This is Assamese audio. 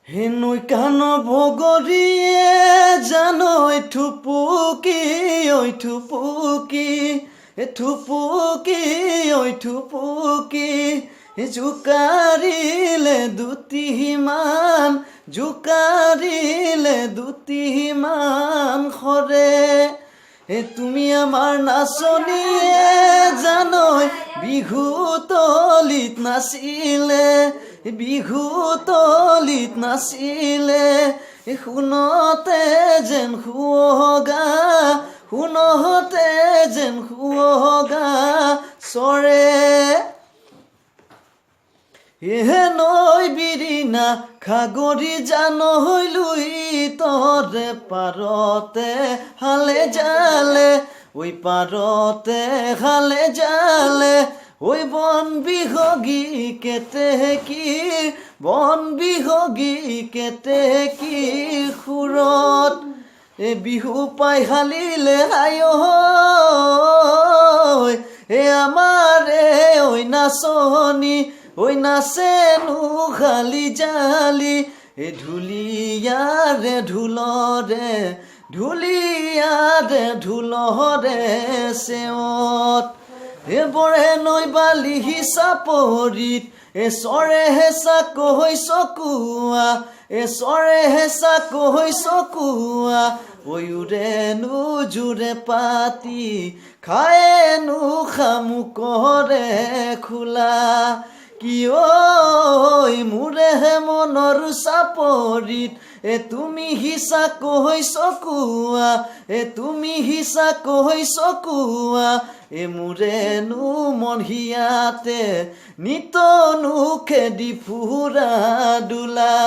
হেনৈ কাণ বগৰীয়ে জানৈ থুপুকি ঐ থুপুকি থুপুকি ঐ থুপুকি জোকাৰিলে দুটিমান সৰে তুমি আমাৰ নাচনীয়ে জানৈ বিহু তলিত নাচিলে শুনতে যেন শুৱগা চৰে নৈ বিৰিণা খাগৰি জানৈ লুই তৰে পাৰতে হালে জালে ঐ বন বিহগী কেতেকীৰ সুৰত বিহু পাই হালিলে আয় আমাৰে ঐ নাচনী ঐ নাচেনো খালি জালি ঢুলীয়াৰে ঢোলৰে চেৱত বৰে নৈ বালি চাপৰিত চৰে হেঁচা কৈ চকুৱা উৰেনো জোৰে পাতি খায়েনো শামুকৰে খোলা কিয় মোৰে মনৰ চাপৰিত তুমি হিচা কৈ চকুৱা মোৰেনো মন হিয়াতে নিতনো খেদি ফুৰা দোলা